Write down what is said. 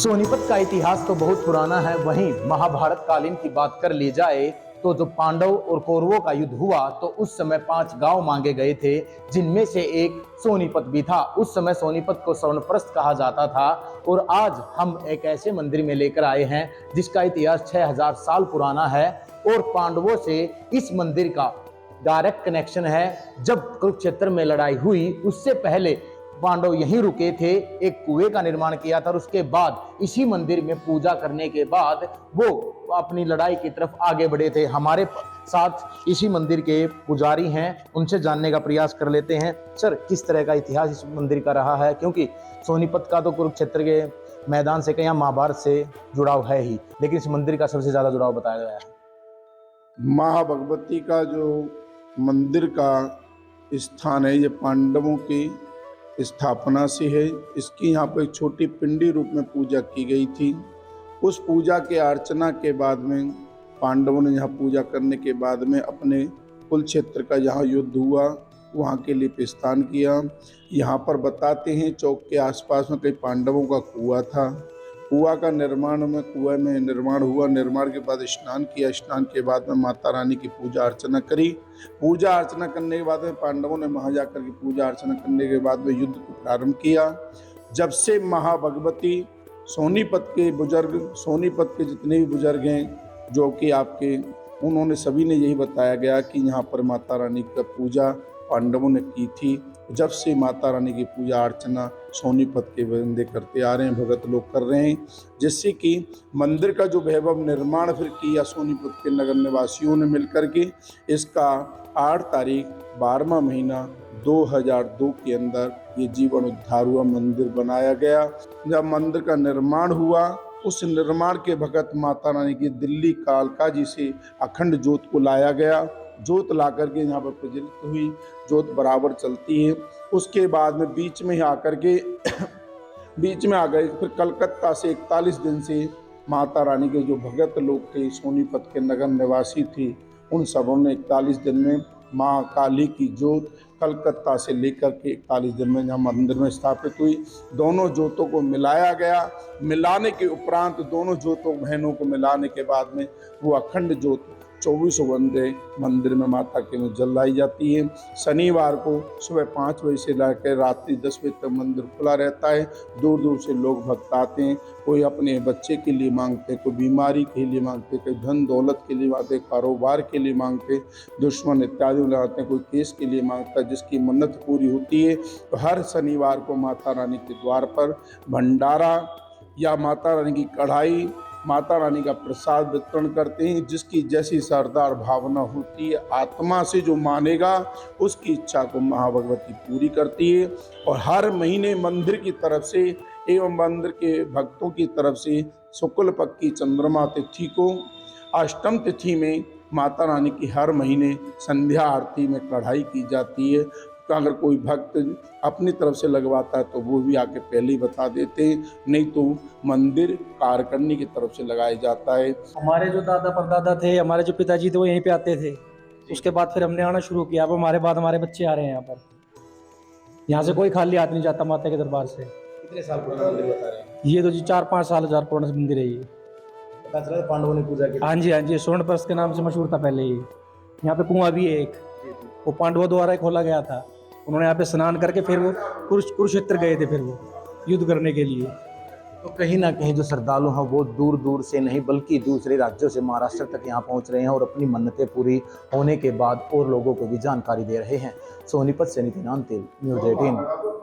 सोनीपत का इतिहास तो बहुत पुराना है। वहीं महाभारत कालीन की बात कर ली जाए तो जो पांडव और कौरवों का युद्ध हुआ तो उस समय 5 गांव मांगे गए थे, जिनमें से एक सोनीपत भी था। उस समय सोनीपत को स्वर्णप्रस्थ कहा जाता था। और आज हम एक ऐसे मंदिर में लेकर आए हैं जिसका इतिहास 6000 साल पुराना है और पांडवों से इस मंदिर का डायरेक्ट कनेक्शन है। जब कुरुक्षेत्र में लड़ाई हुई उससे पहले पांडव यहीं रुके थे, एक कुएं का निर्माण किया था और उसके बाद इसी मंदिर में पूजा करने के बाद वो अपनी लड़ाई की तरफ आगे बढ़े थे। हमारे साथ इसी मंदिर के पुजारी हैं, उनसे जानने का प्रयास कर लेते हैं। सर, किस तरह का इतिहास इस मंदिर का रहा है? क्योंकि सोनीपत का तो कुरुक्षेत्र के मैदान से कहीं महाभारत से जुड़ाव है ही, लेकिन इस मंदिर का सबसे ज्यादा जुड़ाव बताया गया है। महाभगवती का जो मंदिर का स्थान है, ये पांडवों की स्थापना से है। इसकी यहाँ पर एक छोटी पिंडी रूप में पूजा की गई थी। उस पूजा के अर्चना के बाद में पांडवों ने यहाँ पूजा करने के बाद में अपने कुल क्षेत्र का जहाँ युद्ध हुआ वहाँ के लिए प्रस्थान किया। यहाँ पर बताते हैं चौक के आसपास में कई पांडवों का कुआं था। कुआं का निर्माण में कुएं में निर्माण हुआ। निर्माण के बाद स्नान किया। स्नान के बाद में माता रानी की पूजा अर्चना करी। पूजा अर्चना करने के बाद में पांडवों ने वहाँ जाकर के पूजा अर्चना करने के बाद में युद्ध को प्रारंभ किया। जब से महाभगवती सोनीपत के बुजुर्ग, सोनीपत के जितने भी बुजुर्ग हैं जो कि आपके, उन्होंने सभी ने यही बताया गया कि यहाँ पर माता रानी का पूजा पांडवों ने की थी। जब से माता रानी की पूजा अर्चना सोनीपत के बंदे करते आ रहे हैं, भगत लोग कर रहे हैं, जिससे कि मंदिर का जो वैभव निर्माण फिर किया सोनीपत के नगर निवासियों ने मिलकर के। इसका 8 तारीख 12वां महीना 2002 के अंदर ये जीवन उद्धार हुआ, मंदिर बनाया गया। जब मंदिर का निर्माण हुआ उस निर्माण के भगत माता रानी की दिल्ली कालका जी से अखंड ज्योत को लाया गया। जोत ला करके यहाँ पर प्रज्वलित हुई। जोत बराबर चलती है। उसके बाद में बीच में आकर के बीच में आ गए। फिर कलकत्ता से 41 दिन से माता रानी के जो भगत लोग थे, सोनीपत के नगर निवासी थे, उन सबों ने 41 दिन में माँ काली की जोत कलकत्ता से लेकर के 41 दिन में यहाँ मंदिर में स्थापित हुई। दोनों जोतों को मिलाया गया। मिलाने के उपरांत दोनों जोतों बहनों को मिलाने के बाद में वो अखंड जोत 24 घंटे मंदिर में माता के में जलाई जाती है। शनिवार को सुबह 5 बजे से लेकर रात्रि 10 बजे तक मंदिर खुला रहता है। दूर दूर से लोग भक्त आते हैं। कोई अपने बच्चे के लिए मांगते, कोई बीमारी के लिए मांगते, कोई धन दौलत के लिए मांगते, कारोबार के लिए मांगते, दुश्मन इत्यादि लगाते हैं, कोई केस के लिए मांगता है। जिसकी मन्नत पूरी होती है तो हर शनिवार को माता रानी के द्वार पर भंडारा या माता रानी की कढ़ाई, माता रानी का प्रसाद वितरण करते हैं। जिसकी जैसी सरदार भावना होती है, आत्मा से जो मानेगा उसकी इच्छा को महाभगवती पूरी करती है। और हर महीने मंदिर की तरफ से एवं मंदिर के भक्तों की तरफ से शुक्ल पक्ष की चंद्रमा तिथि को अष्टम तिथि में माता रानी की हर महीने संध्या आरती में कढ़ाई की जाती है। तो अगर कोई भक्त अपनी तरफ से लगवाता है तो वो भी आके पहले ही बता देते हैं, नहीं तो मंदिर कार्यकर्णी की तरफ से लगाया जाता है। हमारे जो दादा परदादा थे, हमारे जो पिताजी थे, वो यहीं पे आते थे। उसके बाद फिर हमने आना शुरू किया। अब हमारे बाद हमारे बच्चे आ रहे हैं यहाँ पर। यहाँ से कोई खाली हाथ नहीं जाता माता के दरबार से। कितने साल पुराना मंदिर बता रहे हैं? ये तो जी 4-5 साल पुराना मंदिर है ये। पता चला पांडवों ने पूजा की? हाँ जी, हाँ जी, स्वर्णप्रस्थ के नाम से मशहूर था पहले ये। यहाँ पे कुआं भी है एक, वो पांडवों द्वारा खोला गया था। उन्होंने यहाँ पे स्नान करके फिर वो कुरुक्षेत्र गए थे, फिर वो युद्ध करने के लिए। तो कहीं ना कहीं जो श्रद्धालु हैं वो दूर दूर से नहीं बल्कि दूसरे राज्यों से महाराष्ट्र तक यहाँ पहुँच रहे हैं और अपनी मन्नतें पूरी होने के बाद और लोगों को भी जानकारी दे रहे हैं। सोनीपत से नितिन अंतिल, न्यूज़ 18।